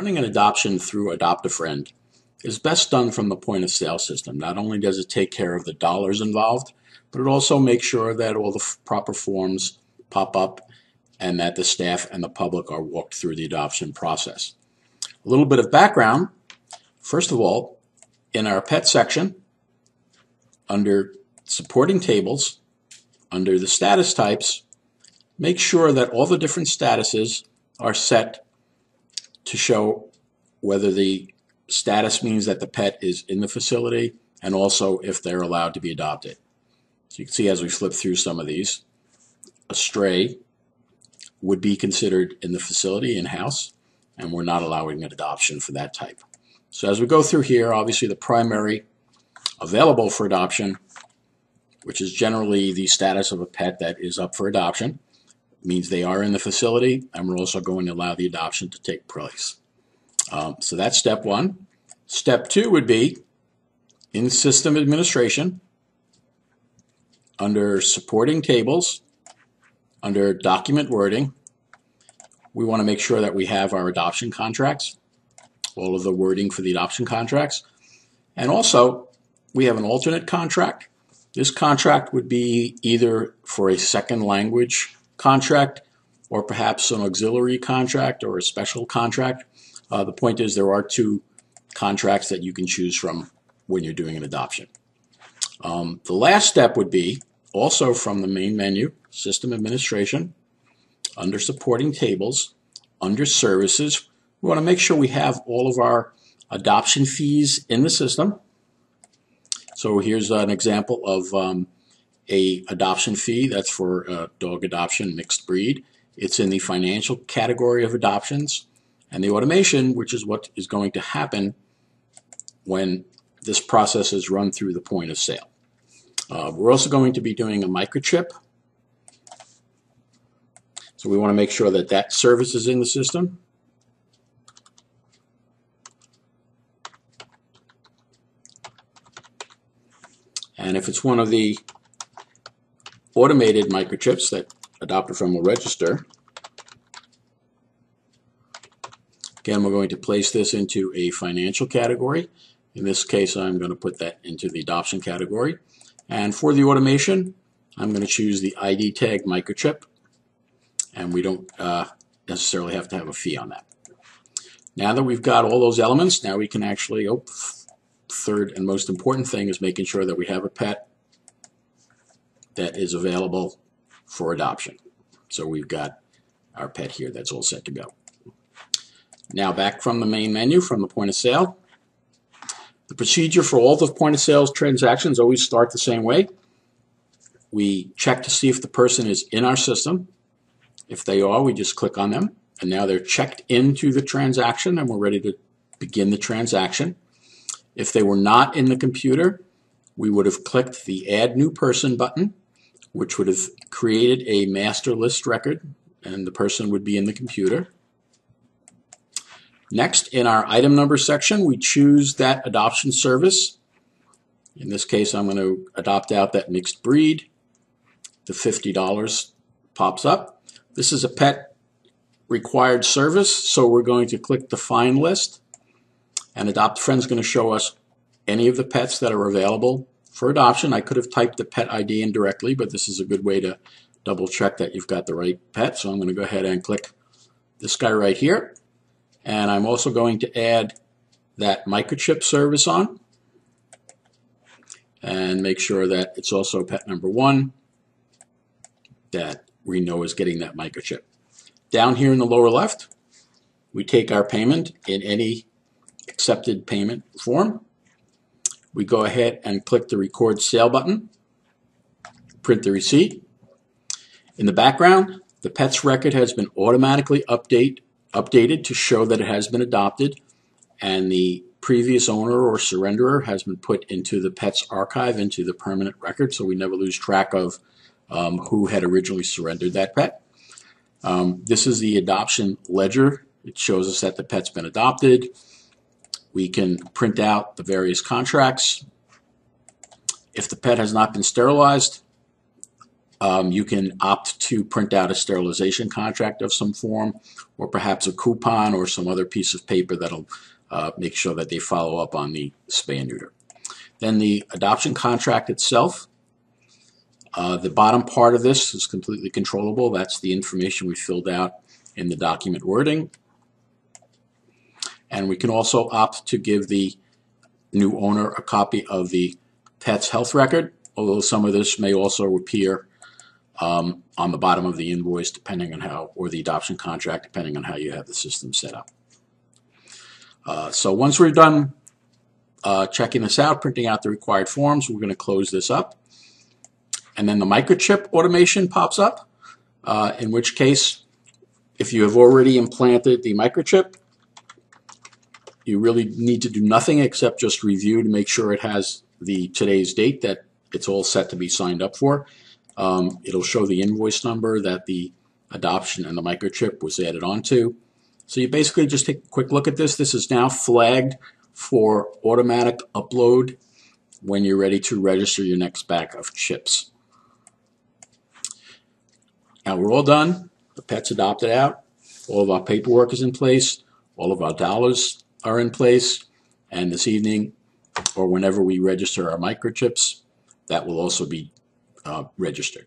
Running an adoption through Adopt-A-Friend is best done from the point of sale system. Not only does it take care of the dollars involved, but it also makes sure that all the proper forms pop up and that the staff and the public are walked through the adoption process. A little bit of background. First of all, in our pet section, under supporting tables, under the status types, make sure that all the different statuses are set to show whether the status means that the pet is in the facility and also if they're allowed to be adopted. So you can see as we flip through some of these, a stray would be considered in the facility, in-house, and we're not allowing an adoption for that type. So as we go through here, obviously the primary available for adoption, which is generally the status of a pet that is up for adoption, means they are in the facility, and we're also going to allow the adoption to take place. So that's step one. Step two would be in system administration, under supporting tables, under document wording, we want to make sure that we have our adoption contracts, all of the wording for the adoption contracts, and also we have an alternate contract. This contract would be either for a second language contract or perhaps an auxiliary contract or a special contract. The point is there are two contracts that you can choose from when you're doing an adoption. The last step would be also from the main menu, System Administration, under Supporting Tables, under Services. We want to make sure we have all of our adoption fees in the system. So here's an example of a adoption fee that's for dog adoption, mixed breed. It's in the financial category of adoptions, and the automation, which is what is going to happen when this process is run through the point of sale. We're also going to be doing a microchip. So we want to make sure that that service is in the system. And if it's one of the automated microchips that Adopt-A-Friend will register, again, we're going to place this into a financial category. In this case, I'm going to put that into the adoption category. And for the automation, I'm going to choose the ID tag microchip, and we don't necessarily have to have a fee on that. Now that we've got all those elements, now we can actually, third and most important thing is making sure that we have a pet that is available for adoption. So we've got our pet here that's all set to go. Now back from the main menu, from the point of sale. The procedure for all the point of sale transactions always start the same way. We check to see if the person is in our system. If they are, we just click on them, and now they're checked into the transaction and we're ready to begin the transaction. If they were not in the computer, we would have clicked the Add New Person button, which would have created a master list record, and the person would be in the computer. Next, in our item number section, we choose that adoption service. In this case, I'm going to adopt out that mixed breed. The $50 pops up. This is a pet required service, so we're going to click the Find List, and Adopt-A-Friend is going to show us any of the pets that are available for adoption. I could have typed the pet ID in directly, but this is a good way to double check that you've got the right pet. So I'm going to go ahead and click this guy right here. And I'm also going to add that microchip service on and make sure that it's also pet number 1 that we know is getting that microchip. Down here in the lower left, we take our payment in any accepted payment form. We go ahead and click the Record Sale button, print the receipt. In the background, the pet's record has been automatically updated to show that it has been adopted, and the previous owner or surrenderer has been put into the pet's archive, into the permanent record, so we never lose track of who had originally surrendered that pet. This is the adoption ledger. It shows us that the pet's been adopted. We can print out the various contracts. If the pet has not been sterilized, You can opt to print out a sterilization contract of some form, or perhaps a coupon or some other piece of paper that'll make sure that they follow up on the spay and neuter. Then the adoption contract itself. The bottom part of this is completely controllable. That's the information we filled out in the document wording. And we can also opt to give the new owner a copy of the pet's health record, although some of this may also appear on the bottom of the invoice, depending on how, or the adoption contract, depending on how you have the system set up. So once we're done checking this out, printing out the required forms, we're going to close this up. And then the microchip automation pops up, in which case, if you have already implanted the microchip, you really need to do nothing except just review to make sure it has today's date that it's all set to be signed up for. It'll show the invoice number that the adoption and the microchip was added onto. So you basically just take a quick look at this. This is now flagged for automatic upload when you're ready to register your next batch of chips. Now we're all done. The pet's adopted out. All of our paperwork is in place. All of our dollars are in place. And this evening, or whenever we register our microchips, that will also be registered.